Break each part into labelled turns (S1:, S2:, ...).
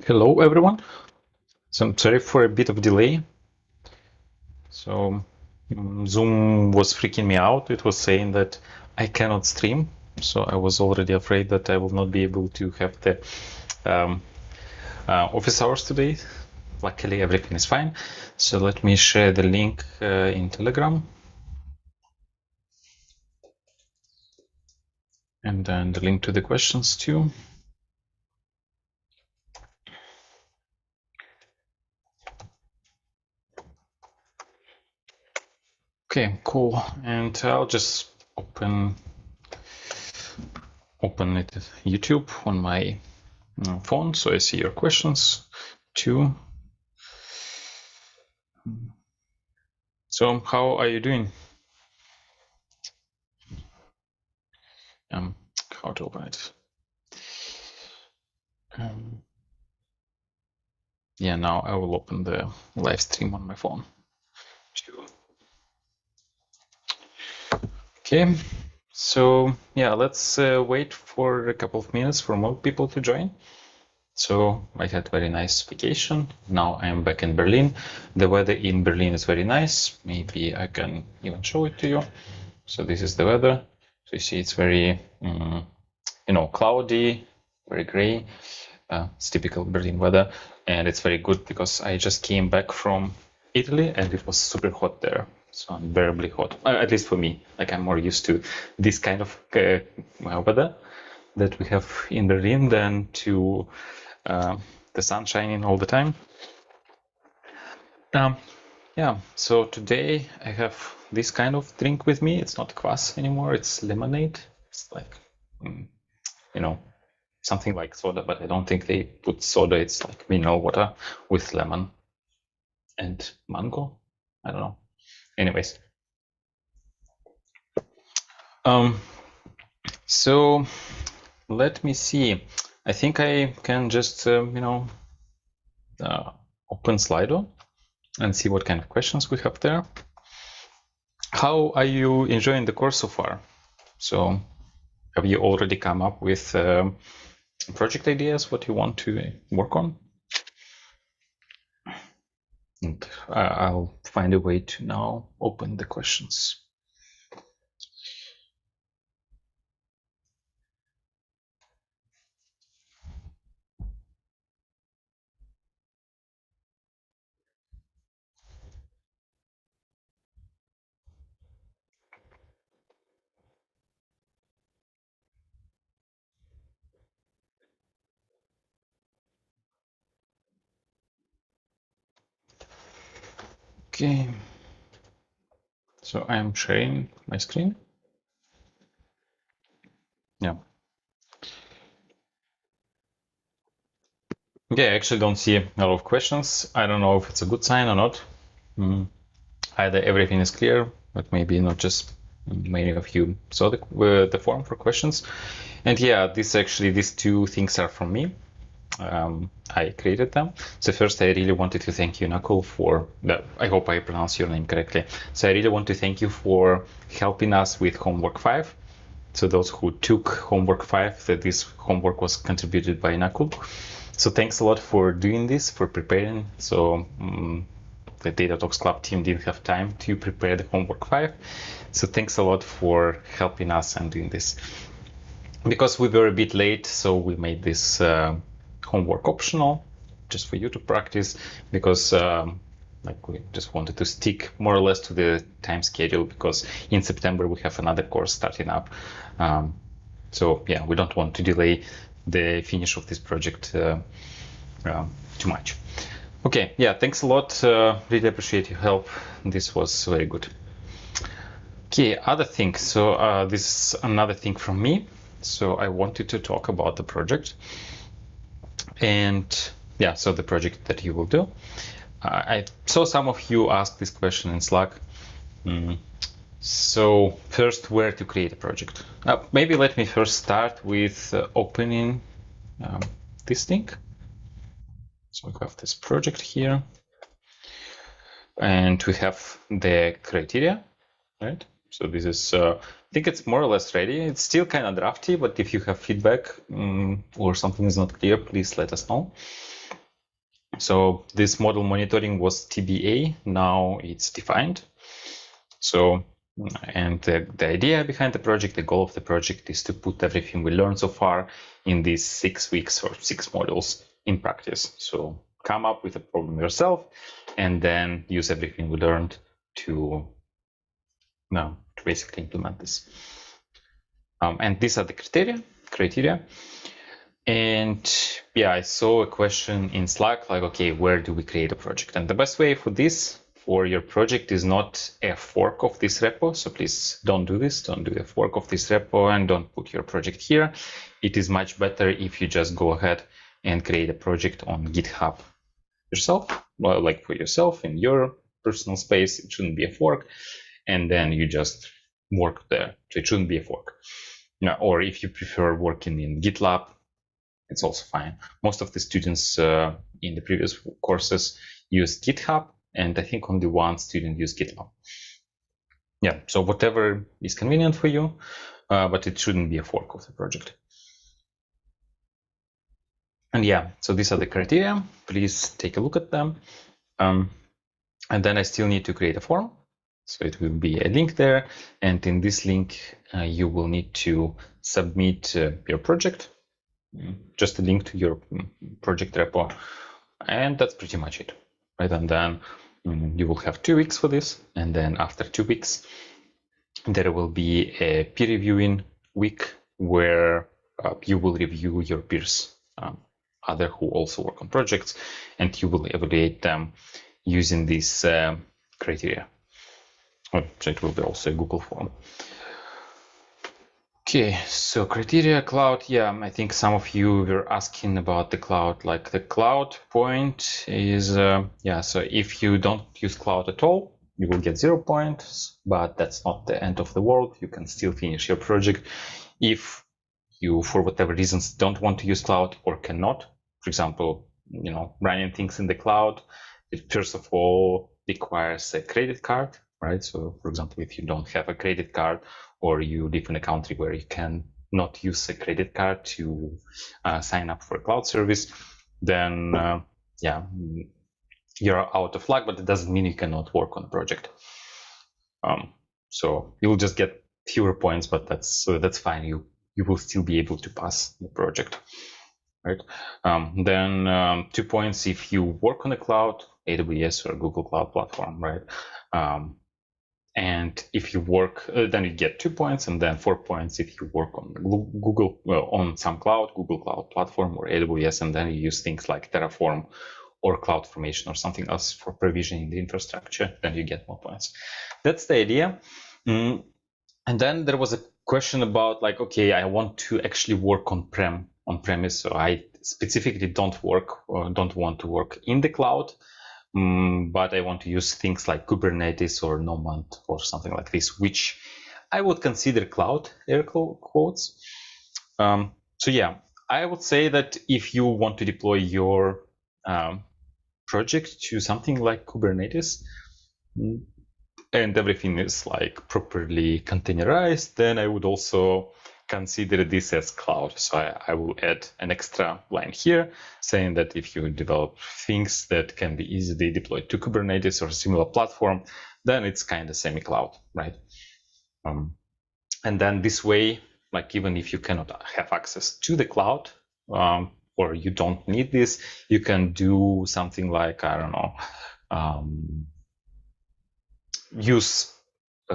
S1: Hello everyone. So I'm sorry for a bit of delay. So Zoom was freaking me out. It was saying that I cannot stream. So I was already afraid that I will not be able to have the office hours today. Luckily everything is fine. So let me share the link in Telegram. And then the link to the questions too. Okay, cool. And I'll just open it YouTube on my phone, so I see your questions too. So how are you doing? How to open it? Yeah, now I will open the live stream on my phone. Okay, so yeah, let's wait for a couple of minutes for more people to join. So I had very nice vacation. Now I am back in Berlin. The weather in Berlin is very nice. Maybe I can even show it to you. So this is the weather. So you see it's very, cloudy, very gray. It's typical Berlin weather, and it's very good because I just came back from Italy and it was super hot there. So unbearably hot, at least for me. Like I'm more used to this kind of weather that we have in Berlin than to the sun shining all the time. Yeah, so today I have this kind of drink with me. It's not kvass anymore, it's lemonade. It's like, something like soda, but I don't think they put soda. It's like mineral water with lemon and mango. I don't know. Anyways. So let me see. I think I can just, open Slido and see what kind of questions we have there. How are you enjoying the course so far? So have you already come up with project ideas, what you want to work on? And I'll find a way to now open the questions. Okay, so I'm sharing my screen. Yeah. Okay, I actually don't see a lot of questions. I don't know if it's a good sign or not. Either everything is clear, but maybe not just many of you saw the form for questions. And yeah, these two things are from me. I created them. So first, I really wanted to thank you, Nicole, for that. I hope I pronounce your name correctly. So I really want to thank you for helping us with homework 5. So those who took homework 5, that this homework was contributed by Nicole. So thanks a lot for doing this, for preparing. So the Data Talks Club team didn't have time to prepare the homework 5. So thanks a lot for helping us and doing this. Because we were a bit late, so we made this homework optional just for you to practice, because we just wanted to stick more or less to the time schedule, because in September we have another course starting up. So yeah, we don't want to delay the finish of this project too much. Okay, yeah, thanks a lot. Really appreciate your help. This was very good. Okay, other thing. So this is another thing from me. So I wanted to talk about the project. And yeah, so the project that you will do. I saw some of you ask this question in Slack. So first, where to create a project? Maybe let me first start with opening this thing. So we have this project here, and we have the criteria, right? So this is, I think it's more or less ready. It's still kind of drafty, but if you have feedback or something is not clear, please let us know. So this model monitoring was TBA, now it's defined. So, and the idea behind the project, the goal of the project is to put everything we learned so far in these 6 weeks or 6 modules in practice. So come up with a problem yourself and then use everything we learned to basically implement this. And these are the criteria. And yeah, I saw a question in Slack like, okay, where do we create a project? And the best way for this, for your project, is not a fork of this repo. So please don't do this. Don't do a fork of this repo and don't put your project here. It is much better if you just go ahead and create a project on GitHub yourself, well, like for yourself in your personal space. It shouldn't be a fork. And then you just work there. So it shouldn't be a fork. Or if you prefer working in GitLab, it's also fine. Most of the students in the previous courses use GitHub, and I think only one student used GitLab. Yeah, so whatever is convenient for you, but it shouldn't be a fork of the project. And yeah, so these are the criteria. Please take a look at them. And then I still need to create a form. So it will be a link there. And in this link, you will need to submit your project, just a link to your project repo. And that's pretty much it, right? And then you will have 2 weeks for this. And then after 2 weeks, there will be a peer reviewing week where you will review your peers, other who also work on projects, and you will evaluate them using these criteria. So it will be also a Google form. Okay, so criteria cloud. Yeah, I think some of you were asking about the cloud. Like the cloud point is, so if you don't use cloud at all, you will get 0 points, but that's not the end of the world. You can still finish your project. If you, for whatever reasons, don't want to use cloud or cannot, for example, running things in the cloud, it first of all requires a credit card, right? So for example, if you don't have a credit card or you live in a country where you can not use a credit card to sign up for a cloud service, then you're out of luck, but it doesn't mean you cannot work on the project. So you'll just get fewer points, but that's fine. You will still be able to pass the project, right? Then 2 points if you work on the cloud, AWS or Google Cloud Platform, right? And if you work, then you get 2 points, and then 4 points if you work on Google, on some cloud, Google Cloud Platform or AWS, and then you use things like Terraform or CloudFormation or something else for provisioning the infrastructure, then you get more points. That's the idea. And then there was a question about like, okay, I want to actually work on premise, so I specifically don't want to work in the cloud. But I want to use things like Kubernetes or Nomad or something like this, which I would consider cloud, air quotes. So yeah, I would say that if you want to deploy your project to something like Kubernetes, and everything is like properly containerized, then I would also consider this as cloud. So I will add an extra line here saying that if you develop things that can be easily deployed to Kubernetes or a similar platform, then it's kind of semi-cloud, right? And then this way, like even if you cannot have access to the cloud, or you don't need this, you can do something like, I don't know, use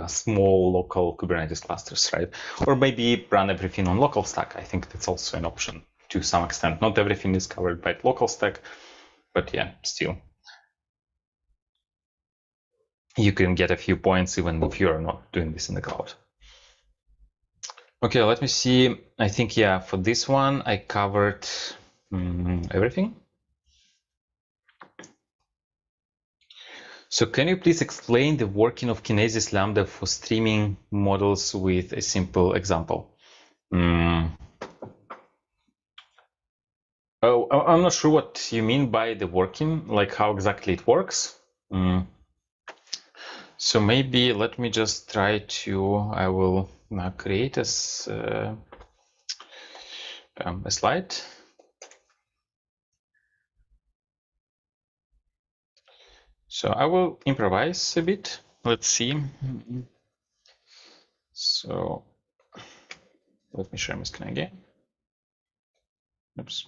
S1: small local Kubernetes clusters, right? Or maybe run everything on local stack. I think that's also an option to some extent. Not everything is covered by local stack, but yeah, still. You can get a few points even if you're not doing this in the cloud. Okay, let me see. I think, yeah, for this one, I covered everything. So can you please explain the working of Kinesis Lambda for streaming models with a simple example? Oh, I'm not sure what you mean by the working, like how exactly it works. So maybe let me just try to, I will now create a slide. So I will improvise a bit. Let's see. So let me share my screen again. Oops.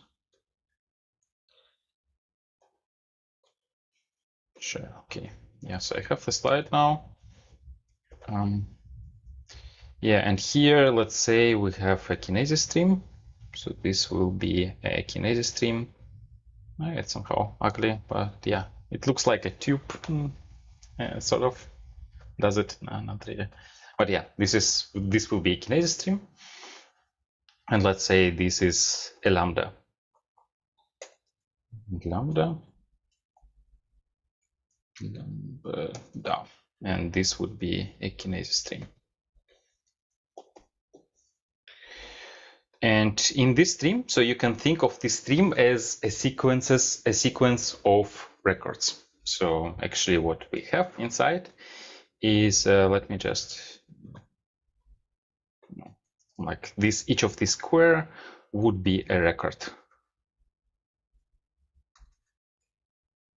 S1: Sure. Okay. Yeah. So I have the slide now. Yeah, and here, let's say we have a Kinesis stream. So this will be a Kinesis stream. It's somehow ugly, but yeah, it looks like a tube, sort of. Does it? No, not really. But yeah, this will be a Kinesis stream. And let's say this is a Lambda. Lambda. And this would be a Kinesis stream. And in this stream, so you can think of this stream as a sequence of records. So actually what we have inside is, let me just, like this, each of these square would be a record.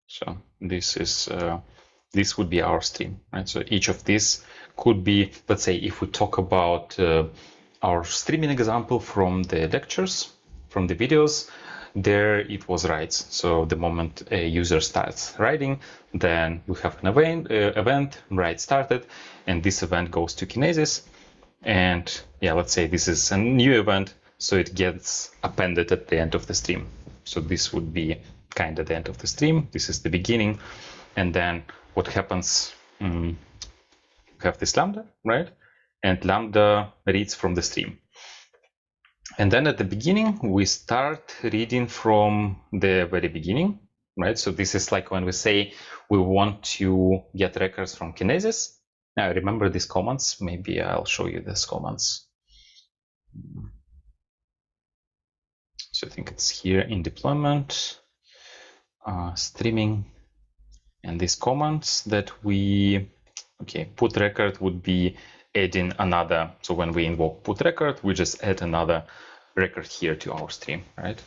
S1: So this would be our stream, right? So each of these could be, let's say, if we talk about our streaming example from the lectures, from the videos, there it was writes. So the moment a user starts writing, then we have an event, write started, and this event goes to Kinesis. And yeah, let's say this is a new event, so it gets appended at the end of the stream. So this would be kind of the end of the stream. This is the beginning. And then what happens, we have this Lambda, right? And Lambda reads from the stream. And then at the beginning, we start reading from the very beginning, right? So this is like when we say we want to get records from Kinesis. Now remember these commands. Maybe I'll show you these commands. So I think it's here in deployment, streaming, and these commands that we, put record would be adding another. So when we invoke put record, we just add another record here to our stream, right?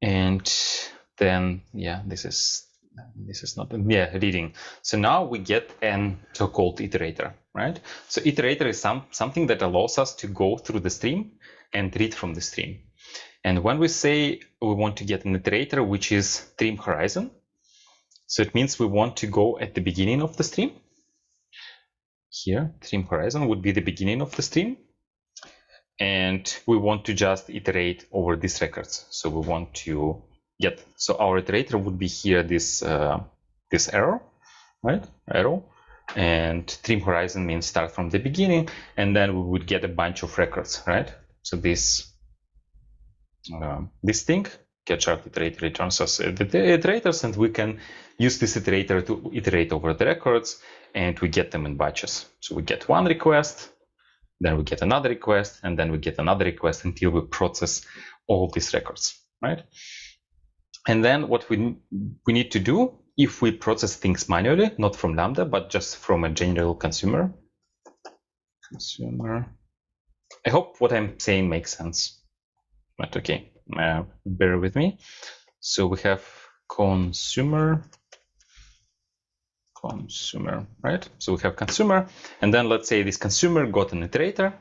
S1: And then, yeah, this is not, reading. So now we get an so-called iterator, right? So iterator is something that allows us to go through the stream and read from the stream. And when we say we want to get an iterator, which is stream horizon, so it means we want to go at the beginning of the stream. Here, stream horizon would be the beginning of the stream. And we want to just iterate over these records. So we want to get, so our iterator would be here, this arrow, right? Arrow. And stream horizon means start from the beginning, and then we would get a bunch of records, right? So this thing, getChart iterator, returns us the iterators, and we can use this iterator to iterate over the records, and we get them in batches. So we get one request, then we get another request, and then we get another request until we process all these records, right? And then what we need to do, if we process things manually, not from Lambda, but just from a general consumer. I hope what I'm saying makes sense, but okay, bear with me. So we have consumer, right? So we have consumer, and then let's say this consumer got an iterator,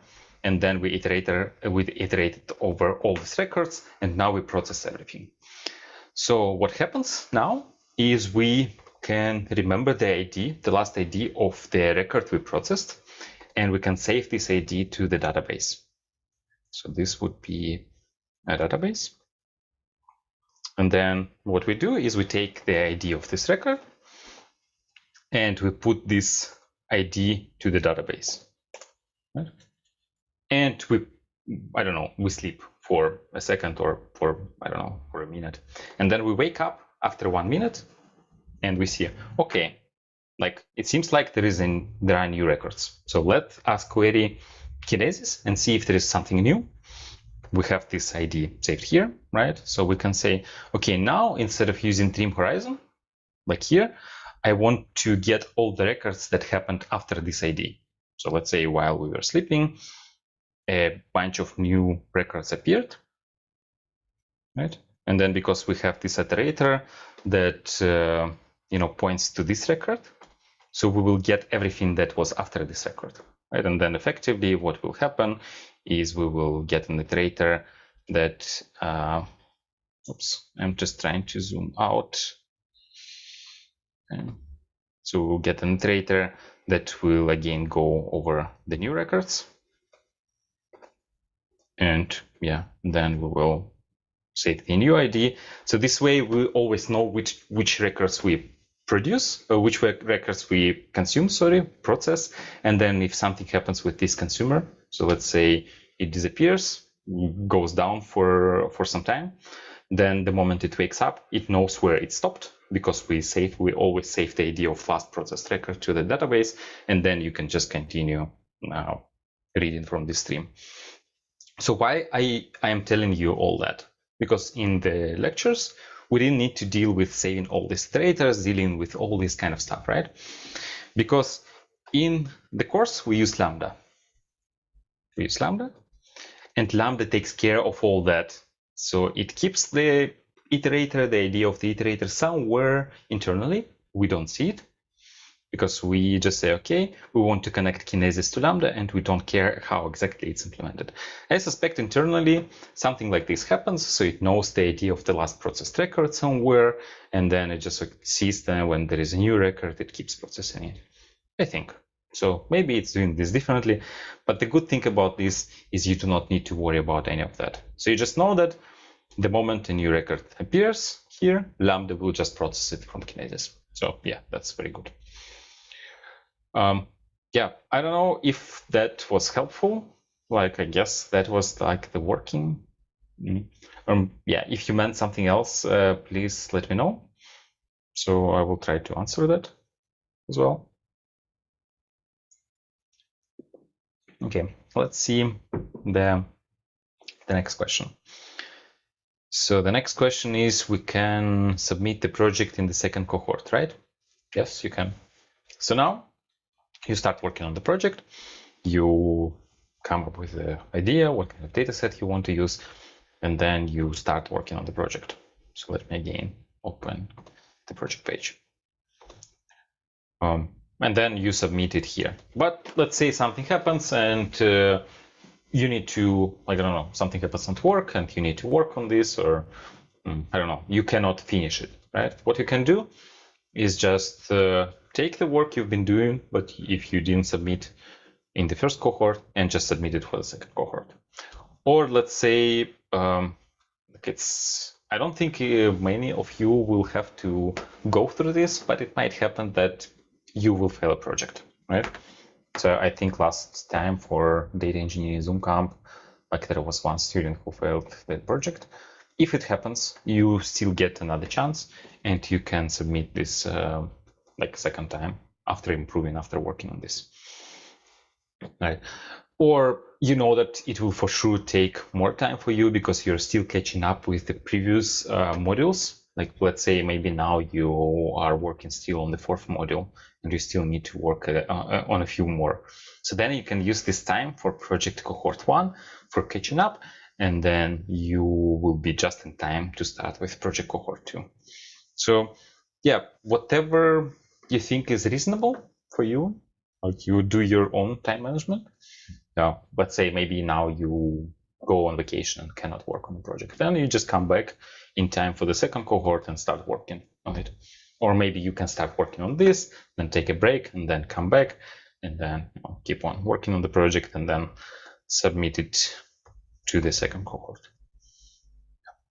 S1: and then we iterated over all these records, and now we process everything. So what happens now is we can remember the ID, the last ID of the record we processed, and we can save this ID to the database. So this would be a database. And then what we do is we take the ID of this record and we put this ID to the database. Right? And we sleep for a second or for a minute. And then we wake up after 1 minute and we see, okay, like it seems like there are new records. So let us query Kinesis and see if there is something new. We have this ID saved here, right? So we can say, okay, now instead of using stream horizon, like here, I want to get all the records that happened after this ID. So let's say while we were sleeping, a bunch of new records appeared, right? And then because we have this iterator that points to this record, so we will get everything that was after this record, right? And then effectively what will happen is we will get an iterator that, oops, I'm just trying to zoom out. And so we'll get an iterator that will again go over the new records. And yeah, then we will set the new ID. So this way we always know which records we produce, or which records we consume, process. And then if something happens with this consumer, so let's say it disappears, goes down for some time, then the moment it wakes up, it knows where it stopped, because we always save the ID of last processed record to the database, and then you can just continue reading from the stream. So why I am telling you all that? Because in the lectures, we didn't need to deal with saving all these iterators, dealing with all this kind of stuff, right? Because in the course, we use Lambda. We use Lambda, and Lambda takes care of all that. So it keeps the iterator, the idea of the iterator somewhere internally. We don't see it, because we just say, okay, we want to connect Kinesis to Lambda, and we don't care how exactly it's implemented. I suspect internally something like this happens, so it knows the idea of the last processed record somewhere, and then it just sees that when there is a new record, it keeps processing it, I think. So maybe it's doing this differently, but the good thing about this is you do not need to worry about any of that. So you just know that the moment a new record appears here, Lambda will just process it from Kinesis. So yeah, that's very good. Yeah, I don't know if that was helpful. Like, I guess that was like the working. Yeah, if you meant something else, please let me know. So I will try to answer that as well. Okay, let's see the next question. So the next question is, we can submit the project in the second cohort, right? Yes, you can. So now you start working on the project, you come up with the idea, what kind of data set you want to use, and then you start working on the project. So let me again open the project page. And then you submit it here. But let's say something happens and you need to, like, I don't know, something happens at work and you need to work on this, or I don't know, you cannot finish it, right? What you can do is just take the work you've been doing, but if you didn't submit in the first cohort, and just submit it for the second cohort. Or let's say, I don't think many of you will have to go through this, but it might happen that you will fail a project, right? So I think last time for data engineering Zoomcamp, like there was one student who failed the project. If it happens, you still get another chance, and you can submit this like second time after improving, after working on this, right? Or you know that it will for sure take more time for you because you're still catching up with the previous modules. Like, let's say maybe now you are working still on the fourth module and you still need to work on a few more. So then you can use this time for project cohort 1 for catching up, and then you will be just in time to start with project cohort 2. So yeah, whatever you think is reasonable for you, like you do your own time management. Yeah, let's say maybe now you go on vacation and cannot work on the project. Then you just come back in time for the second cohort and start working on it. Or maybe you can start working on this, then take a break and then come back and then keep on working on the project and then submit it to the second cohort.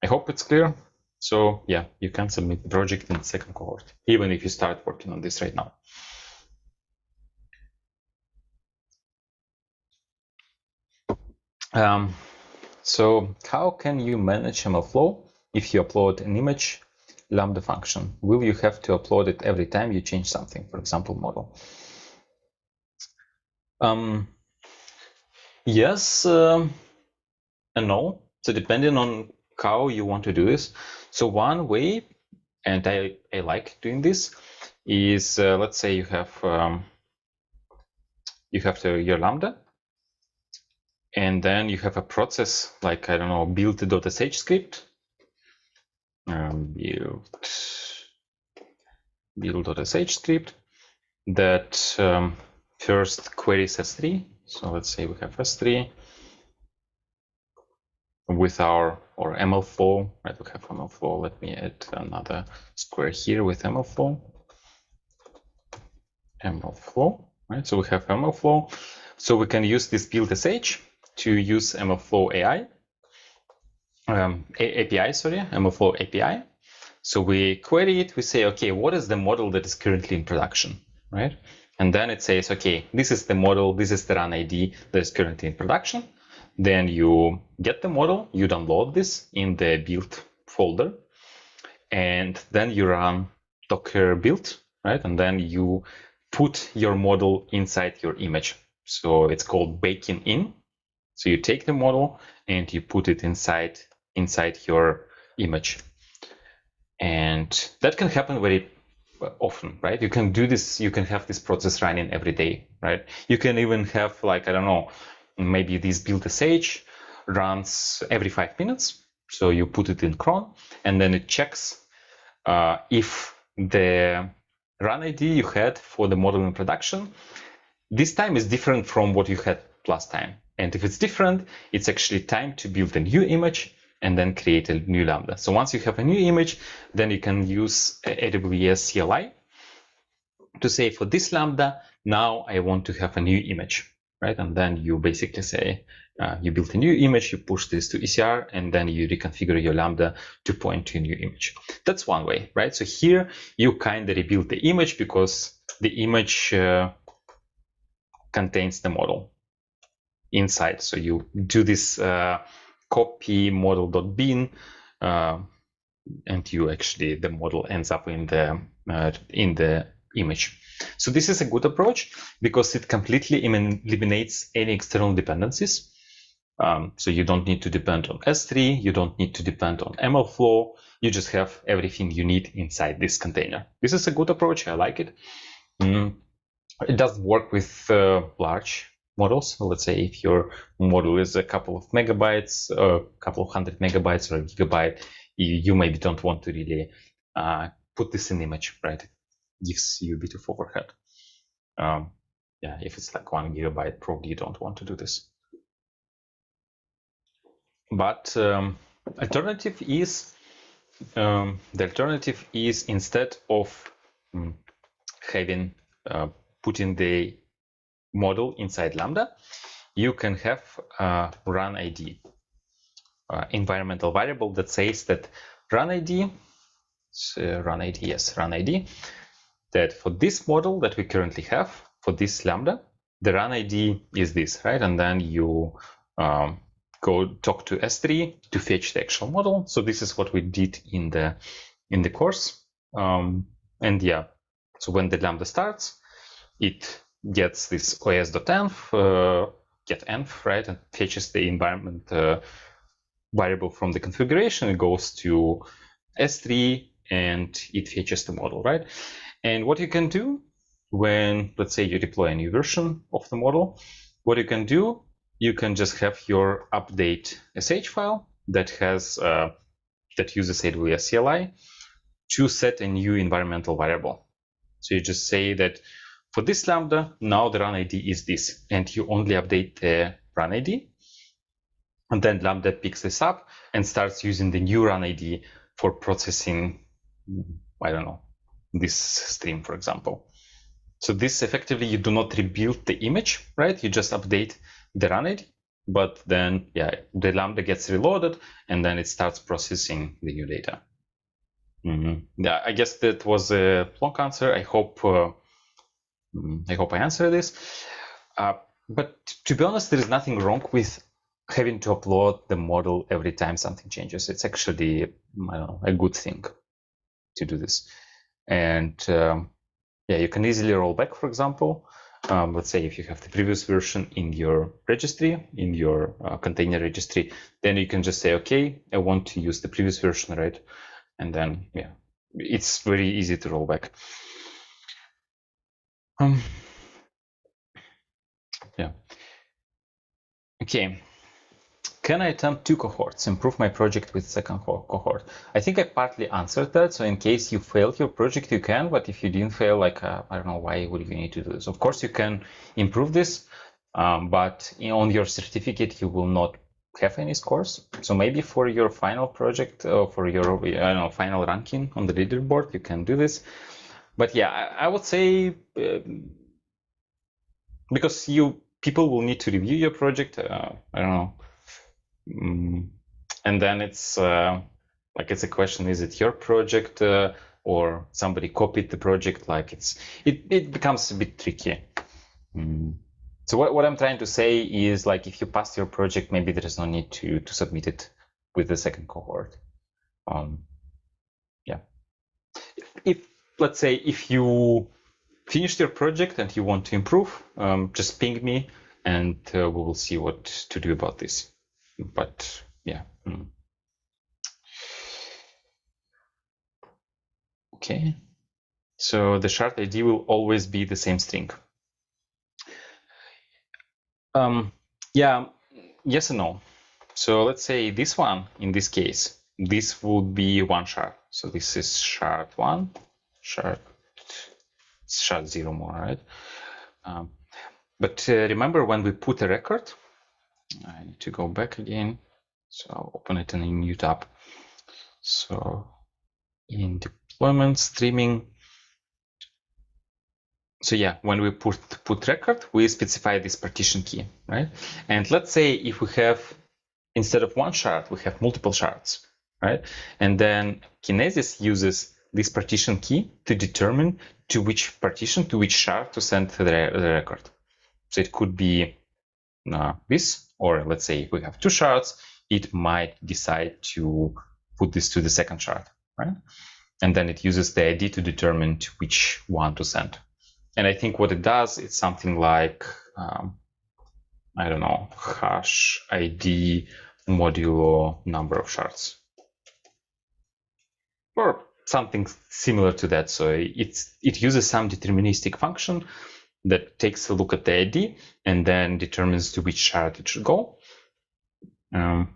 S1: I hope it's clear. So yeah, you can submit the project in the second cohort, even if you start working on this right now. So how can you manage MLflow if you upload an image Lambda function? Will you have to upload it every time you change something, for example, model? Yes and no. So depending on how you want to do this. So one way, and I like doing this, is let's say you have your Lambda, and then you have a process like, I don't know, build.sh script, build.sh script that first queries S3. So let's say we have S3 with our MLflow, right? We have MLflow. Let me add another square here with MLflow, right? So we have MLflow. So we can use this build.sh to use MFlow AI API, sorry, MFlow API. So we query it, we say, okay, what is the model that is currently in production, right? And then it says, okay, this is the model, this is the run ID that is currently in production. Then you get the model, you download this in the build folder, and then you run docker build, right? And then you put your model inside your image. So it's called baking in. So you take the model and you put it inside your image. And that can happen very often, right? You can do this, you can have this process running every day, right? You can even have, like, I don't know, maybe this build.sh runs every 5 minutes. So you put it in cron, and then it checks if the run ID you had for the model in production this time is different from what you had last time. And if it's different, it's actually time to build a new image and then create a new Lambda. So once you have a new image, then you can use AWS CLI to say, for this Lambda, now I want to have a new image, right? And then you basically say, you build a new image, you push this to ECR, and then you reconfigure your Lambda to point to a new image. That's one way, right? So here you kind of rebuild the image because the image contains the model inside. So you do this copy model.bin, and you actually, the model ends up in the image. So this is a good approach because it completely eliminates any external dependencies. So you don't need to depend on S3, you don't need to depend on MLflow, you just have everything you need inside this container. This is a good approach, I like it. It doesn't work with large models. Let's say if your model is a couple of megabytes, a couple of 100 megabytes or a gigabyte, you maybe don't want to really put this in image, right? It gives you a bit of overhead. Yeah, if it's like 1 gigabyte, probably you don't want to do this. But alternative is the alternative is, instead of having putting the model inside Lambda, you can have run ID, environmental variable that says that run ID, that for this model that we currently have, for this Lambda, the run ID is this, right? And then you go talk to S3 to fetch the actual model. So this is what we did in the course. And yeah, so when the Lambda starts, it gets this os.env, get-env, right, and fetches the environment variable from the configuration. It goes to S3 and it fetches the model, right? And what you can do when, let's say, you deploy a new version of the model, what you can do, you can just have your update sh file that has that uses AWS CLI to set a new environmental variable. So you just say that for this Lambda, now the run ID is this, and you only update the run ID. And then Lambda picks this up and starts using the new run ID for processing, I don't know, this stream, for example. So this effectively, you do not rebuild the image, right? You just update the run ID, but then, yeah, the Lambda gets reloaded and then it starts processing the new data. Yeah, I guess that was a long answer. I hope I answered this. But to be honest, there is nothing wrong with having to upload the model every time something changes. It's actually, I don't know, a good thing to do this. And yeah, you can easily roll back, for example. Let's say if you have the previous version in your registry, in your container registry, then you can just say, okay, I want to use the previous version, right? And then, yeah, it's very easy to roll back. Yeah. Okay. can I attempt 2 cohorts, improve my project with second cohort? I think I partly answered that. So in case you failed your project, you can, but if you didn't fail, like, I don't know, why would you need to do this? Of course, you can improve this, but on your certificate, you will not have any scores. So maybe for your final project, for your, I don't know, final ranking on the leaderboard, you can do this. But yeah, I would say, because people will need to review your project, I don't know. And then it's like, it's a question, is it your project or somebody copied the project? Like it becomes a bit tricky. So what I'm trying to say is, like, if you pass your project, maybe there is no need to submit it with the second cohort. Yeah. Let's say if you finished your project and you want to improve, just ping me and we will see what to do about this. But yeah. Okay. So the shard ID will always be the same string. Yeah, yes and no. So let's say this one, in this case, this would be one shard. So this is shard 1, shard 0 more, right? But remember when we put a record, I need to go back again. So I'll open it in a new tab. So in deployment streaming. So yeah, when we put record, we specify this partition key, right? And let's say if we have, instead of one shard, we have multiple shards, right? And then Kinesis uses this partition key to determine to which partition, to which shard to send the record. So it could be this, or let's say if we have 2 shards, it might decide to put this to the second shard, right? And then it uses the ID to determine to which one to send. And I think what it does, it's something like, I don't know, hash ID modulo number of shards, or something similar to that. So it uses some deterministic function that takes a look at the ID and then determines to which shard it should go. And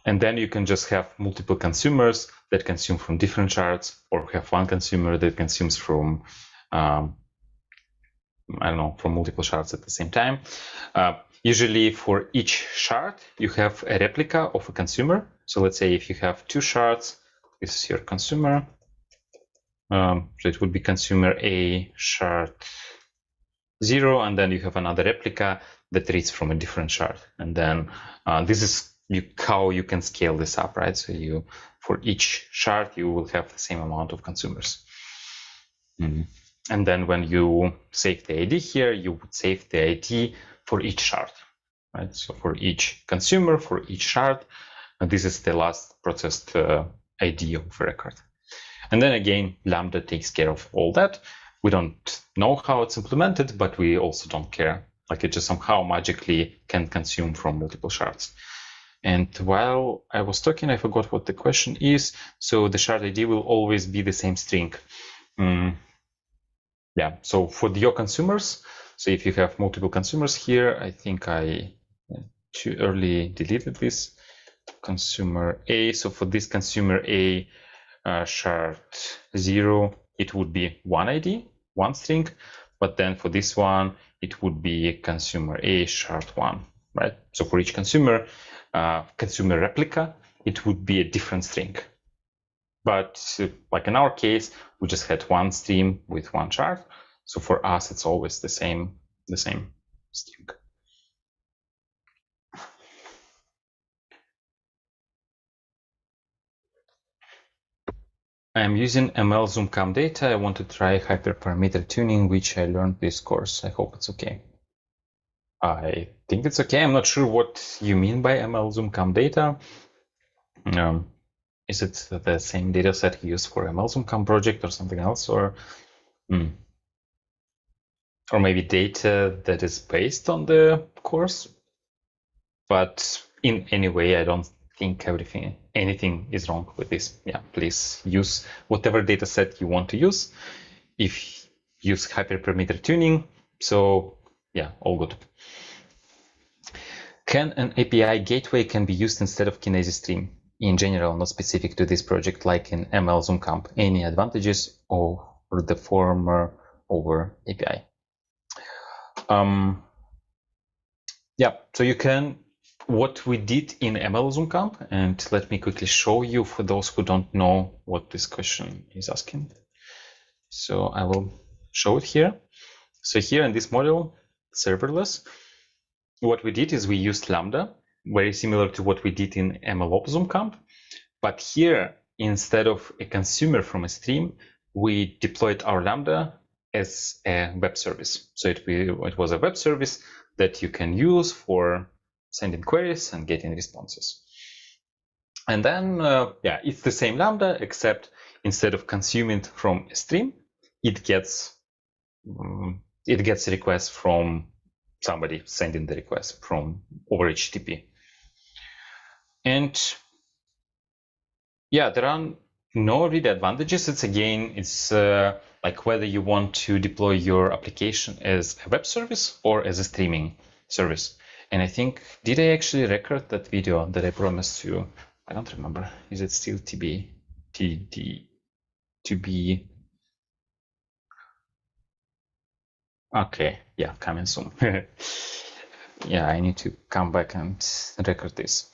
S1: then you can just have multiple consumers that consume from different shards, or have one consumer that consumes from, I don't know, from multiple shards at the same time. Usually for each shard, you have a replica of a consumer. So let's say if you have 2 shards, this is your consumer. So it would be consumer A shard 0, and then you have another replica that reads from a different shard. And then this is how you can scale this up, right? So for each shard, you will have the same amount of consumers. And then when you save the ID here, you would save the ID for each shard, right? So for each consumer, for each shard, and this is the last processed ID of record. And then again, Lambda takes care of all that. We don't know how it's implemented, but we also don't care. Like, it just somehow magically can consume from multiple shards. And while I was talking, I forgot what the question is. So the shard ID will always be the same string. Yeah, so for your consumers, so if you have multiple consumers here, I think I too early deleted this consumer A. So for this consumer A shard 0, it would be one ID, one string, but then for this one, it would be consumer A shard 1, right? So for each consumer replica, it would be a different string. But like in our case, we just had one stream with one shard. So for us, it's always the same string. I'm using ML Zoomcamp data. I want to try hyperparameter tuning, which I learned this course. I hope it's okay. I think it's okay. I'm not sure what you mean by ML Zoomcamp data. Is it the same data set you use for ML Zoomcamp project or something else, or maybe data that is based on the course? But in any way, I don't think anything is wrong with this. Yeah, please use whatever data set you want to use. If use hyperparameter tuning, so yeah, all good. Can an API gateway can be used instead of Kinesis stream? In general, not specific to this project, like in ML Zoomcamp. Any advantages of the former over API? Yeah, so you can, what we did in ML Zoomcamp, and let me quickly show you for those who don't know what this question is asking. So I will show it here. So here in this module, serverless, what we did is we used Lambda, very similar to what we did in MLOps Zoomcamp. But here, instead of a consumer from a stream, we deployed our Lambda as a web service. So it was a web service that you can use for sending queries and getting responses. And then, yeah, it's the same Lambda, except instead of consuming from a stream, it gets a request from somebody sending the request from over HTTP. And yeah, there are no really advantages. It's like whether you want to deploy your application as a web service or as a streaming service. And I think, did I actually record that video that I promised to? I don't remember. Is it still to be? Okay, yeah, coming soon. Yeah, I need to come back and record this.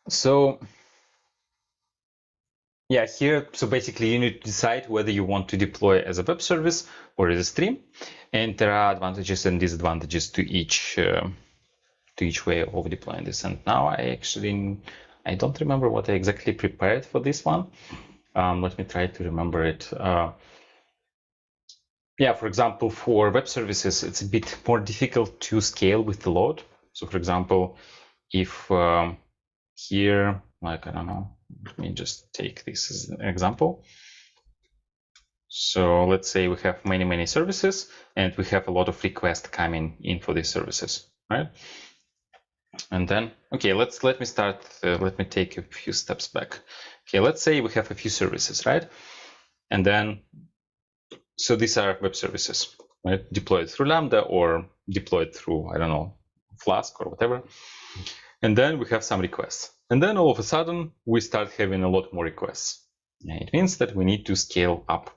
S1: So yeah, here, so basically you need to decide whether you want to deploy as a web service or as a stream, and there are advantages and disadvantages to each way of deploying this. And now I don't remember what I exactly prepared for this one. Let me try to remember it. Yeah, for example, for web services, it's a bit more difficult to scale with the load. So for example, if here, like, I don't know, let me just take this as an example. So let's say we have many services and we have a lot of requests coming in for these services, right? And then, okay, let me start, let me take a few steps back. Okay, let's say we have a few services, right? And then, so these are web services, right? Deployed through Lambda or deployed through, I don't know, Flask or whatever. And then we have some requests. And then all of a sudden, we start having a lot more requests. And it means that we need to scale up,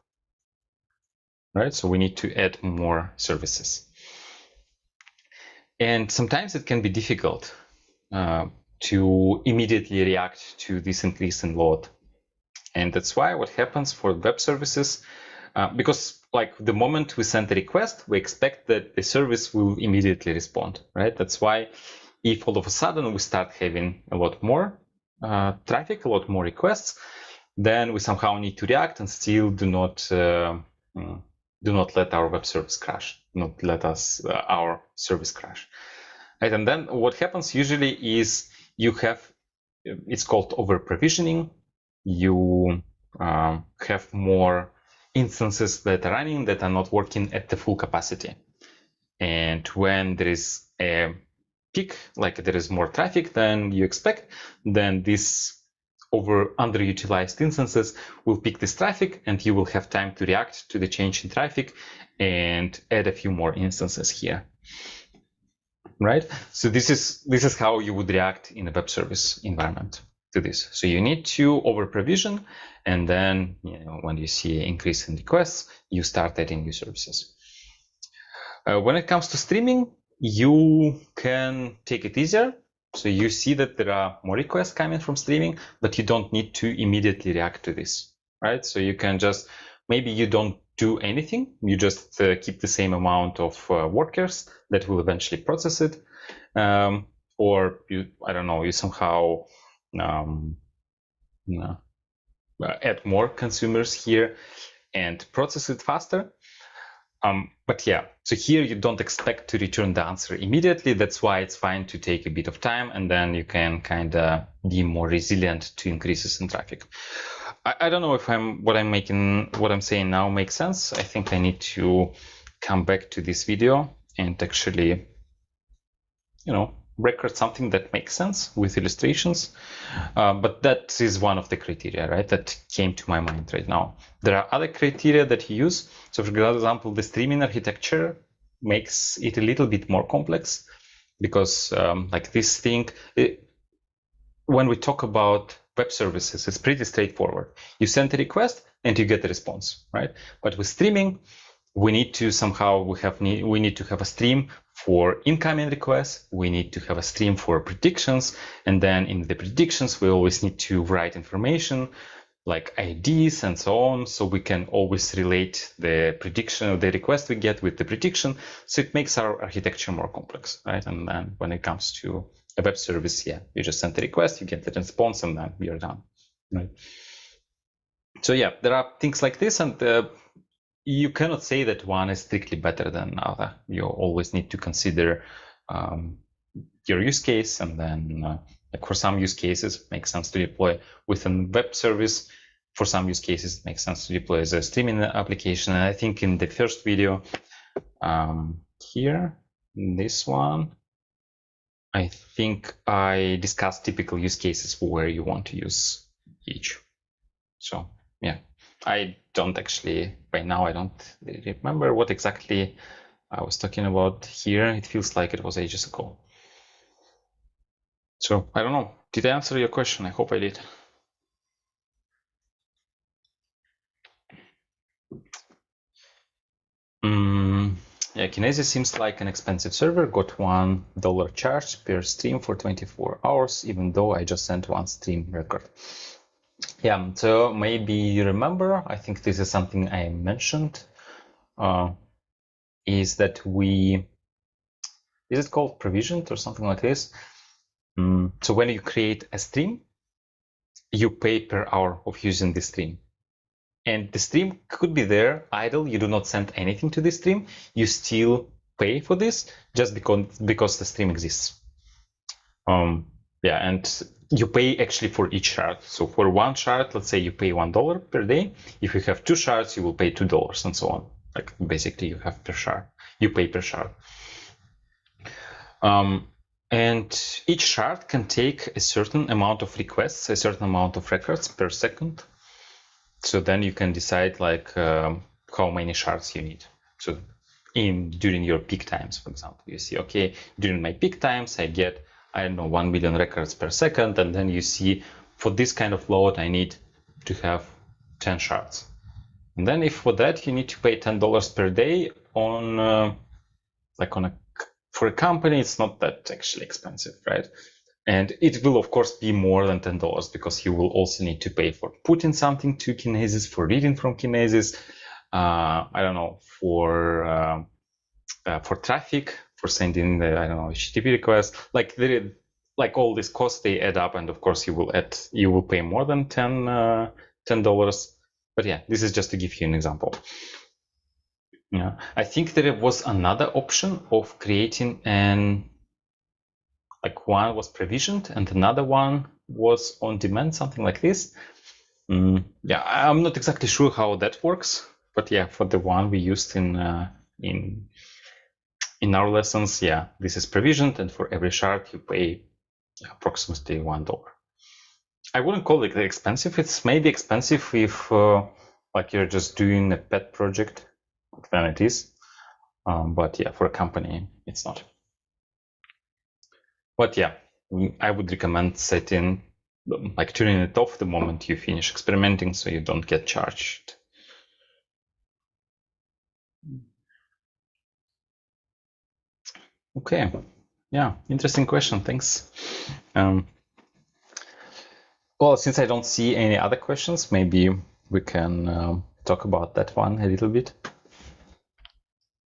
S1: right? So we need to add more services. And sometimes it can be difficult to immediately react to this increase in load. And that's why what happens for web services, because like the moment we send a request, we expect that the service will immediately respond, right? That's why if all of a sudden we start having a lot more traffic, a lot more requests, then we somehow need to react and still do not let our web service crash, not let our service crash. Right? And then what happens usually is you have, it's called over provisioning. You have more instances that are running that are not working at the full capacity. And when there is a peak, like there is more traffic than you expect, then this underutilized instances will pick this traffic and you will have time to react to the change in traffic and add a few more instances here. Right? So this is how you would react in a web service environment to this. So you need to over provision, and then when you see an increase in requests, you start adding new services. When it comes to streaming, you can take it easier. So you see that there are more requests coming from streaming, but you don't need to immediately react to this, right? So you can just, maybe you don't do anything. You just keep the same amount of workers that will eventually process it. Or you, I don't know, you somehow add more consumers here and process it faster. But yeah, so here you don't expect to return the answer immediately. That's why it's fine to take a bit of time, and then you can kind of be more resilient to increases in traffic. I don't know if what I'm saying now makes sense. I think I need to come back to this video and actually, record something that makes sense with illustrations. But that is one of the criteria, right, that came to my mind right now. There are other criteria that you use. So for example, the streaming architecture makes it a little bit more complex, because like this thing, when we talk about web services, it's pretty straightforward. You send a request and you get a response, right? But with streaming, we need to somehow we need to have a stream for incoming requests. We need to have a stream for predictions, and then in the predictions we always need to write information like IDs and so on, so we can always relate the prediction of the request we get with the prediction. So it makes our architecture more complex, right? And then when it comes to a web service, yeah, you just send the request, you get the response, and then we are done, right? So yeah, there are things like this, and you cannot say that one is strictly better than another. You always need to consider your use case, and then like for some use cases, it makes sense to deploy within web service. For some use cases, it makes sense to deploy as a streaming application. And I think in the first video here, in this one, I think I discussed typical use cases where you want to use each. So yeah, I don't actually, right now, I don't remember what exactly I was talking about here. It feels like it was ages ago. So I don't know. Did I answer your question? I hope I did. Yeah, Kinesis seems like an expensive server. Got $1 charge per stream for 24 hours, even though I just sent one stream record. Yeah, so maybe you remember, I think this is something I mentioned, is that is it called provisioned or something like this? So when you create a stream, you pay per hour of using the stream. And the stream could be there idle, you do not send anything to the stream, you still pay for this just because the stream exists. Yeah, and you pay actually for each shard. So for one shard, let's say you pay $1 per day. If you have 2 shards, you will pay $2 and so on. Like basically you have per shard, you pay per shard. And each shard can take a certain amount of requests, a certain amount of records per second. So then you can decide like how many shards you need. So during your peak times, for example, you see, okay, during my peak times, I get, I don't know, 1 million records per second. And then you see for this kind of load, I need to have 10 shards. And then if for that, you need to pay $10 per day on for a company, it's not that actually expensive, right? And it will, of course, be more than $10 because you will also need to pay for putting something to Kinesis, for reading from Kinesis, I don't know, for traffic, for sending the, I don't know, HTTP request. Like all these costs, they add up, and of course you will pay more than $10. But yeah, this is just to give you an example. Yeah, I think there was another option of creating one was provisioned and another one was on demand, something like this. Yeah, I'm not exactly sure how that works, but yeah, for the one we used in our lessons, yeah, this is provisioned, and for every shard you pay approximately $1. I wouldn't call it expensive. It's maybe expensive if like you're just doing a pet project, then it is. But yeah, for a company, it's not. But yeah, I would recommend setting, like turning it off the moment you finish experimenting so you don't get charged. Okay, yeah, interesting question, thanks. Well, since I don't see any other questions, maybe we can talk about that one a little bit.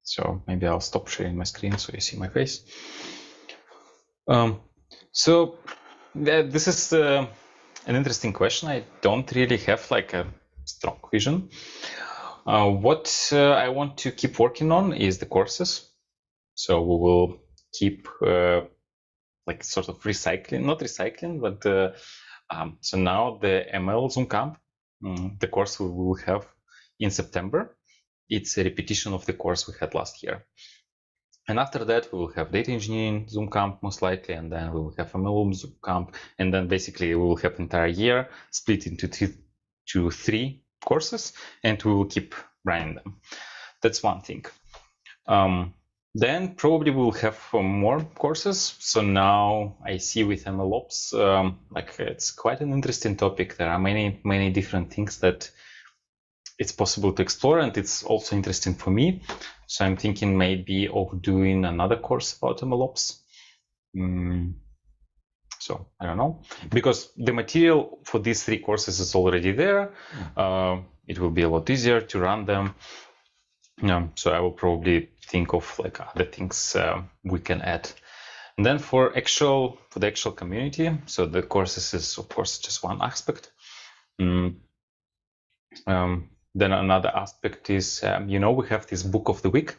S1: So maybe I'll stop sharing my screen so you see my face. So this is an interesting question. I don't really have like a strong vision. What I want to keep working on is the courses. So we will keep like sort of recycling, not recycling, but so now the ML Zoomcamp, the course we will have in September, it's a repetition of the course we had last year. And after that, we will have data engineering Zoomcamp most likely, and then we will have MLOps Zoomcamp, and then basically we will have entire year split into 3 courses, and we will keep running them. That's one thing. Then probably we'll have more courses. So now I see with MLOps, like it's quite an interesting topic. There are many different things that it's possible to explore, and it's also interesting for me. So I'm thinking maybe of doing another course about MLOps. So I don't know, because the material for these 3 courses is already there. It will be a lot easier to run them. So I will probably think of like other things we can add. And then for the actual community, so the courses is of course just one aspect. Then another aspect is, we have this book of the week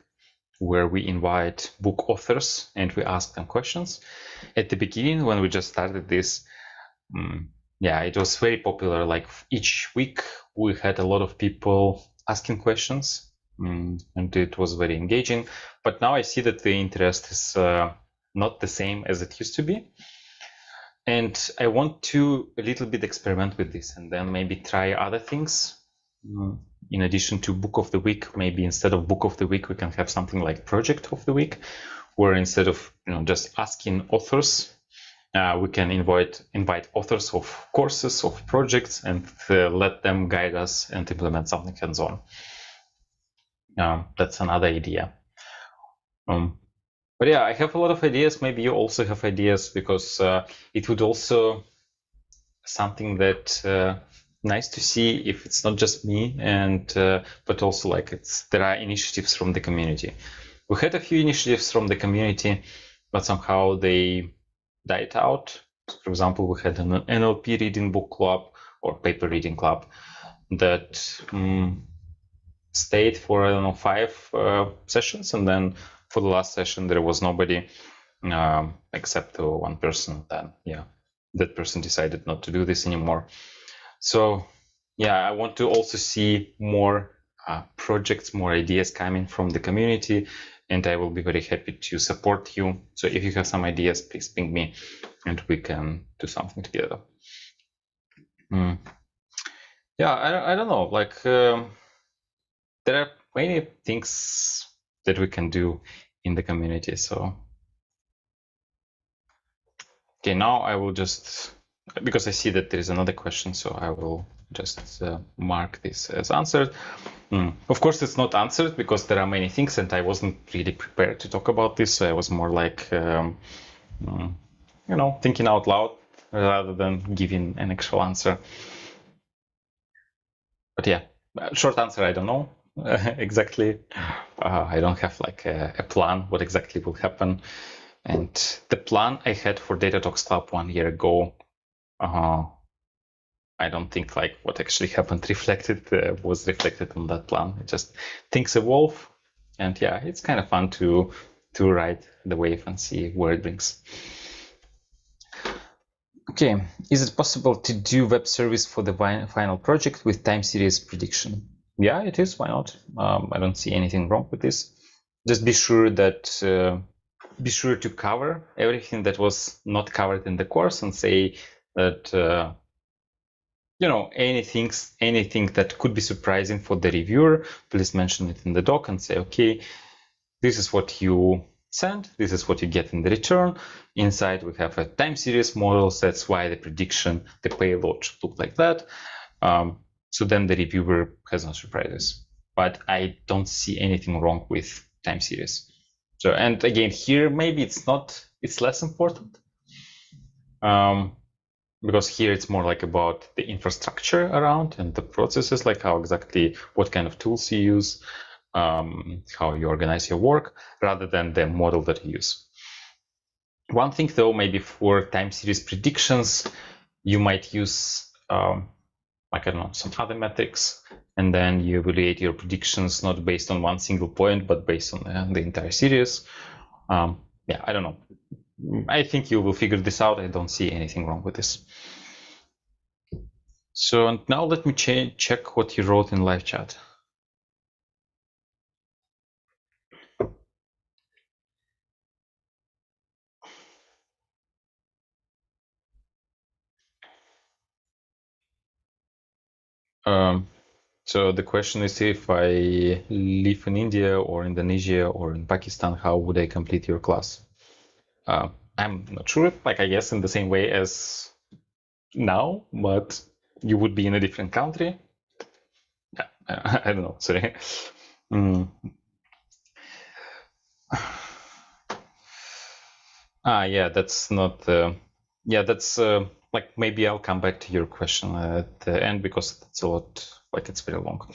S1: where we invite book authors and we ask them questions. At the beginning, when we just started this, it was very popular. Like each week we had a lot of people asking questions, and it was very engaging. But now I see that the interest is not the same as it used to be. And I want to a little bit experiment with this and then maybe try other things. In addition to book of the week, maybe instead of book of the week, we can have something like project of the week, where instead of just asking authors, we can invite authors of courses, of projects, and let them guide us and implement something hands-on. That's another idea. But yeah, I have a lot of ideas. Maybe you also have ideas, because it would also something that nice to see if it's not just me, and but also like there are initiatives from the community. We had a few initiatives from the community, but somehow they died out. For example, we had an NLP reading book club or paper reading club that stayed for, I don't know, 5 sessions, and then for the last session there was nobody except one person. Then that person decided not to do this anymore. So I want to also see more projects, more ideas coming from the community, and I will be very happy to support you. So if you have some ideas, please ping me and we can do something together. I don't know, like there are many things that we can do in the community. So okay, now I will just, because I see that there is another question, so I will just mark this as answered. Of course, it's not answered because there are many things and I wasn't really prepared to talk about this. So I was more like, thinking out loud rather than giving an actual answer. But yeah, short answer, I don't know exactly. I don't have like a plan what exactly will happen. And the plan I had for Data Talks Club 1 year ago, I don't think like what actually happened was reflected on that plan. It just things evolve, and it's kind of fun to ride the wave and see where it brings. Okay, is it possible to do web service for the final project with time series prediction? Yeah, it is. Why not? I don't see anything wrong with this. Just be sure to cover everything that was not covered in the course, and say that anything that could be surprising for the reviewer, please mention it in the doc and say, okay, this is what you send, this is what you get in the return. Inside we have a time series model, so that's why the prediction, the payload should look like that. So then the reviewer has no surprises. But I don't see anything wrong with time series. So, and again, here maybe it's less important. Because here it's more like about the infrastructure around and the processes, like what kind of tools you use, how you organize your work, rather than the model that you use. One thing though, maybe for time series predictions, you might use, like, I don't know, some other metrics, and then you evaluate your predictions not based on one single point, but based on the entire series. I don't know. I think you will figure this out. I don't see anything wrong with this. So now let me check what you wrote in live chat. So the question is, if I live in India or Indonesia or in Pakistan, how would I complete your class? I'm not sure, like I guess in the same way as now, but you would be in a different country. Yeah, I don't know, sorry. Yeah, that's not, yeah, that's like, maybe I'll come back to your question at the end because it's a lot, like it's very long.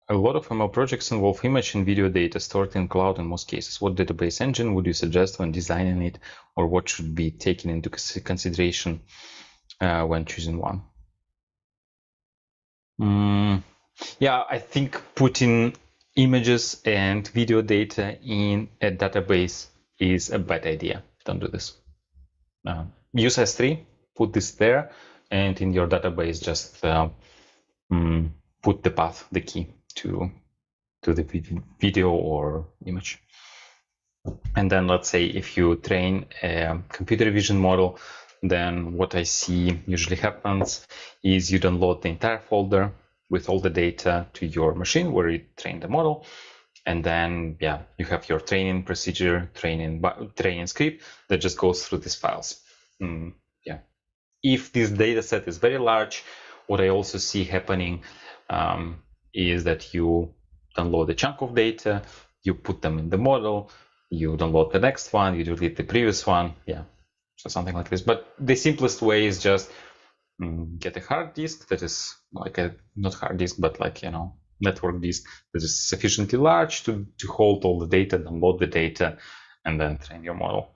S1: A lot of ML projects involve image and video data stored in cloud in most cases. What database engine would you suggest when designing it, or what should be taken into consideration when choosing one? Yeah, I think putting images and video data in a database is a bad idea. Don't do this. Use S3, put this there, and in your database just put the path, the key to the video or image. And then let's say if you train a computer vision model, then what I see usually happens is you download the entire folder with all the data to your machine where you train the model. And then, yeah, you have your training procedure, training script that just goes through these files. Yeah. If this data set is very large, what I also see happening is that you download a chunk of data, you put them in the model, you download the next one, you delete the previous one. Yeah, so something like this. But the simplest way is just get a hard disk that is like a, not hard disk, but like, you know, network disk that is sufficiently large to hold all the data, download the data, and then train your model.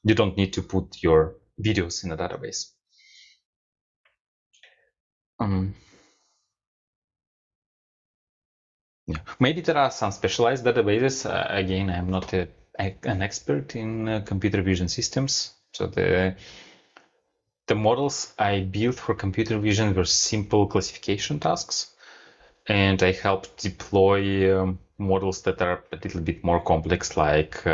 S1: You don't need to put your videos in a database. Yeah. Maybe there are some specialized databases. Again, I'm not an expert in computer vision systems. So the models I built for computer vision were simple classification tasks. And I helped deploy models that are a little bit more complex, like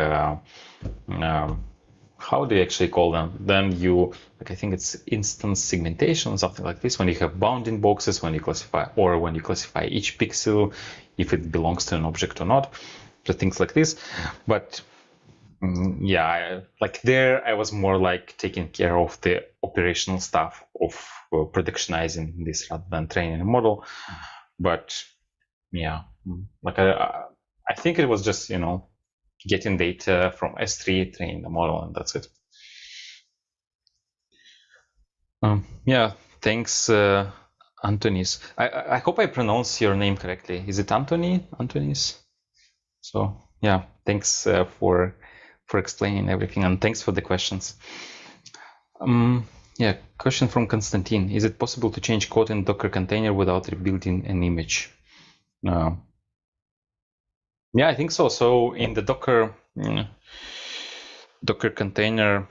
S1: how do you actually call them? Then you, like, I think it's instance segmentation, something like this, when you have bounding boxes, when you classify, or when you classify each pixel, if it belongs to an object or not, so things like this. But yeah, like there, I was more like taking care of the operational stuff of productionizing this rather than training a model. But yeah, like I think it was just, you know, getting data from S3, training the model, and that's it. Yeah, thanks, Antonis. I hope I pronounce your name correctly. Is it Anthony? Antonis? So yeah, thanks for explaining everything, and thanks for the questions. Yeah, question from Konstantin. Is it possible to change code in Docker container without rebuilding an image? Yeah, I think so. So in the Docker container,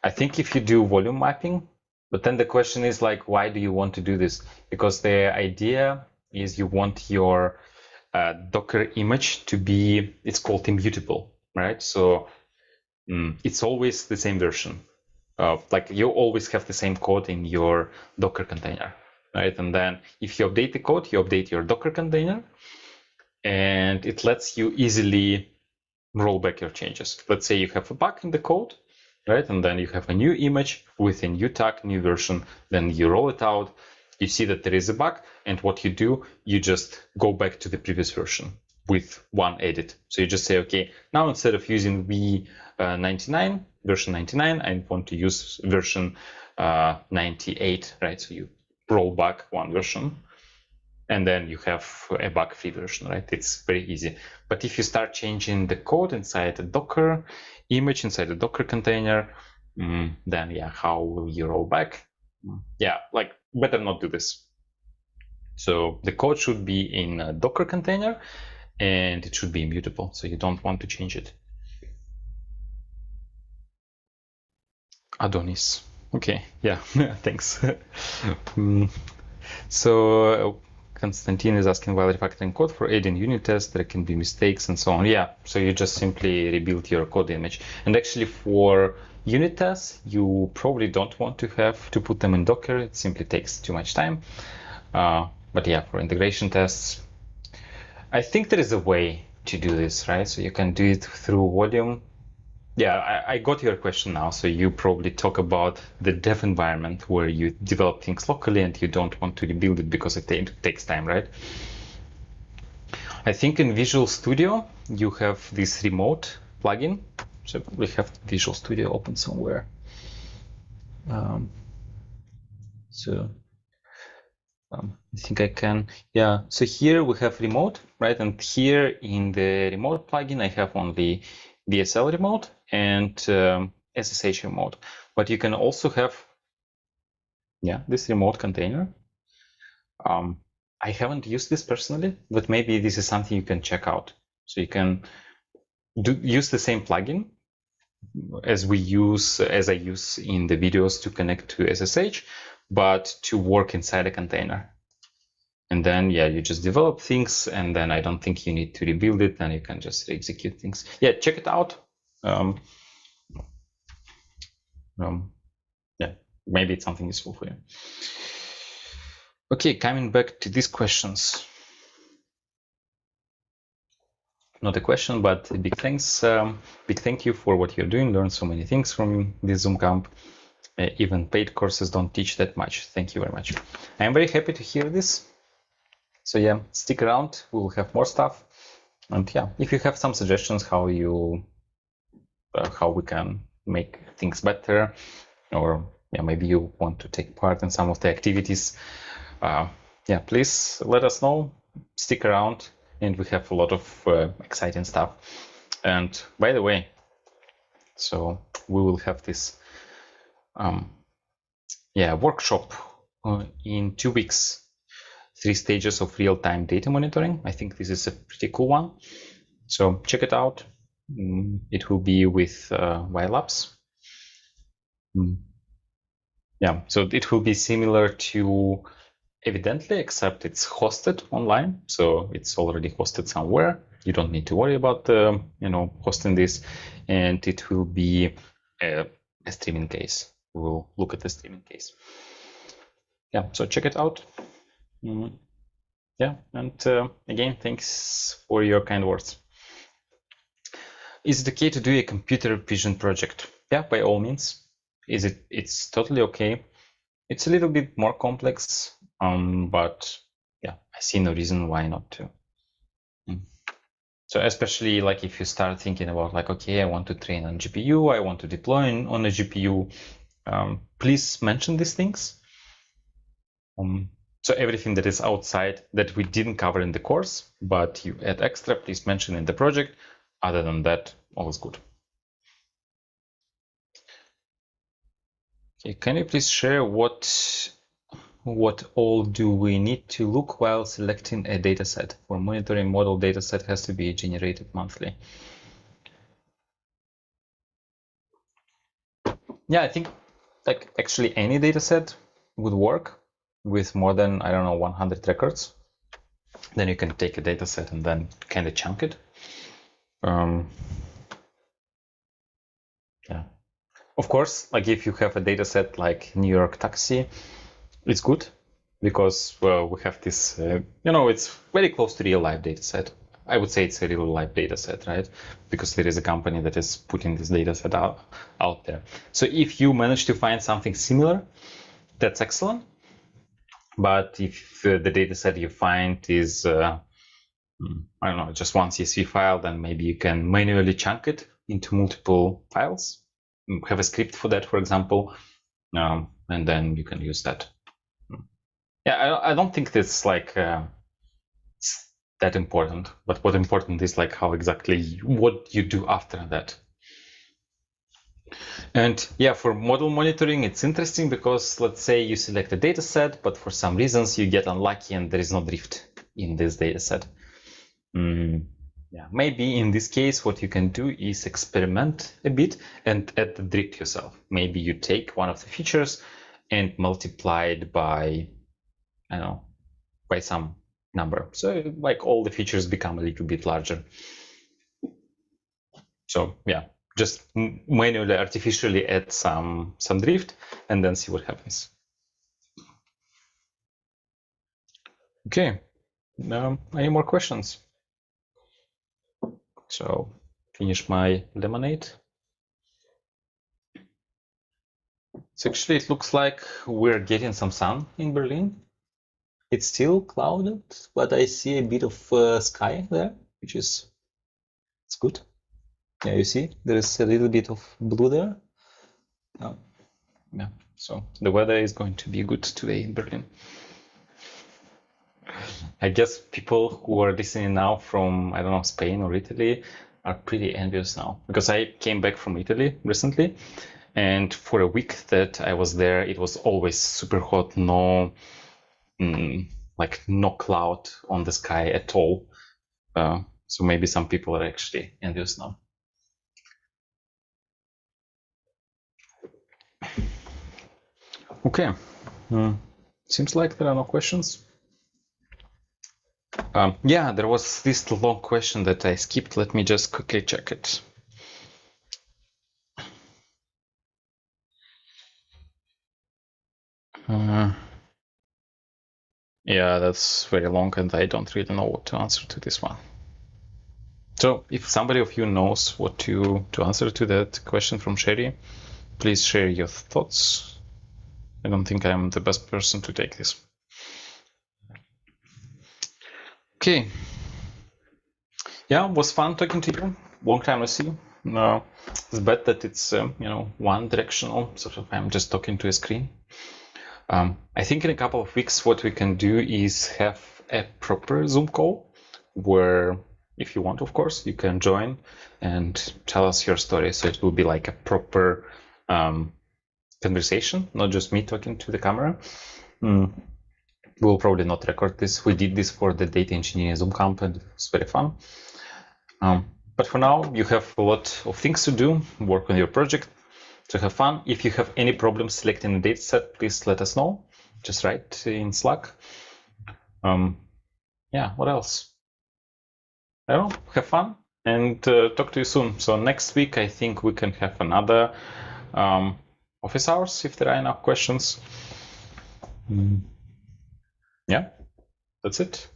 S1: I think if you do volume mapping, but then the question is like, why do you want to do this? Because the idea is you want your Docker image to be, it's called immutable, right? So it's always the same version. Like you always have the same code in your Docker container, right? And then if you update the code, you update your Docker container, and it lets you easily roll back your changes. Let's say you have a bug in the code, right? And then you have a new image with a new tag, new version, then you roll it out, you see that there is a bug, and what you do, you just go back to the previous version with one edit. So you just say, okay, now instead of using v99, version 99, I want to use version 98, right? So you roll back one version, and then you have a bug-free version, right? It's very easy. But if you start changing the code inside a Docker image, inside a Docker container, then yeah, how will you roll back? Yeah, like better not do this. So the code should be in a Docker container, and it should be immutable. So you don't want to change it. Adonis. Okay, yeah, thanks. So Konstantin is asking, while refactoring code for adding unit tests, there can be mistakes and so on. Yeah, so you just simply rebuild your code image. And actually for unit tests, you probably don't want to have to put them in Docker. It simply takes too much time. But yeah, for integration tests, I think there is a way to do this, right? So you can do it through volume. Yeah, I got your question now. So you probably talk about the dev environment where you develop things locally and you don't want to rebuild it because it takes time, right? I think in Visual Studio, you have this remote plugin. So we have Visual Studio open somewhere. I think I can, yeah. So here we have remote, right? And here in the remote plugin, I have only DSL remote and SSH remote. But you can also have, yeah, this remote container. I haven't used this personally, but maybe this is something you can check out. So you can use the same plugin as I use in the videos to connect to SSH, but to work inside a container. And then, yeah, you just develop things, and then I don't think you need to rebuild it, and you can just execute things. Yeah, check it out. Yeah, maybe it's something useful for you. Okay, coming back to these questions. Not a question, but a big thanks. Big thank you for what you're doing. Learned so many things from this Zoomcamp. Even paid courses don't teach that much. Thank you very much. I'm very happy to hear this. So yeah, stick around. We'll have more stuff. And yeah, if you have some suggestions how we can make things better, or yeah, maybe you want to take part in some of the activities, yeah, please let us know. Stick around, and we have a lot of exciting stuff. And by the way, so we will have this workshop in 2 weeks. 3 stages of real-time data monitoring. I think this is a pretty cool one. So check it out. It will be with MLOps. Yeah, so it will be similar to Evidently, except it's hosted online. So it's already hosted somewhere. You don't need to worry about hosting this. And it will be a streaming case. We will look at the streaming case. Yeah, so check it out. Yeah, and again, thanks for your kind words. Is it okay to do a computer vision project? Yeah, by all means. It's totally okay. It's a little bit more complex, but yeah, I see no reason why not to. So especially like if you start thinking about like, okay, I want to train on GPU, I want to deploy on a GPU, please mention these things. So everything that is outside that we didn't cover in the course, but you add extra, please mention in the project. Other than that, all is good. Okay, can you please share what all do we need to look while selecting a dataset? For monitoring model, dataset has to be generated monthly. Yeah, I think like actually any dataset would work with more than, I don't know, 100 records. Then you can take a dataset and then kind of chunk it. Yeah. Of course, like if you have a dataset like New York Taxi, it's good because we have this, it's very close to real life dataset. I would say it's a real life dataset, right? Because there is a company that is putting this dataset out there. So if you manage to find something similar, that's excellent. But if the dataset you find is, I don't know, just one CSV file, then maybe you can manually chunk it into multiple files. Have a script for that, for example, and then you can use that. Yeah, I don't think that's like that important, but what important is like how exactly what you do after that. And yeah, for model monitoring, it's interesting because let's say you select a data set, but for some reasons you get unlucky and there is no drift in this data set. Yeah, maybe in this case, what you can do is experiment a bit and add the drift yourself. Maybe you take one of the features and multiply it by, I don't know, by some number. So like all the features become a little bit larger. So yeah, just manually, artificially add some drift and then see what happens. Okay, any more questions? So finish my lemonade. So actually it looks like we're getting some sun in Berlin. It's still clouded, but I see a bit of sky there, which is, it's good. Yeah, you see, there is a little bit of blue there. Oh, yeah, so the weather is going to be good today in Berlin. I guess people who are listening now from, I don't know, Spain or Italy are pretty envious now, because I came back from Italy recently, and for a week that I was there, it was always super hot, no cloud on the sky at all. So maybe some people are actually envious now. Okay, seems like there are no questions. Yeah, there was this long question that I skipped. Let me just quickly check it. Yeah, that's very long, and I don't really know what to answer to this one. So if somebody of you knows what to answer to that question from Sherry, please share your thoughts. I don't think I'm the best person to take this. Okay. Yeah, it was fun talking to you. Long time no see. It's bad that it's one directional, sort of I'm just talking to a screen. I think in a couple of weeks what we can do is have a proper Zoom call where, if you want, of course, you can join and tell us your story. So it will be like a proper conversation, not just me talking to the camera. We'll probably not record this. We did this for the data engineering Zoomcamp and it was very fun. But for now, you have a lot of things to do, work on your project, to have fun. If you have any problems selecting a dataset, please let us know. Just write in Slack. Yeah, what else? I don't know, have fun and talk to you soon. So next week, I think we can have another office hours if there are enough questions. Yeah, that's it.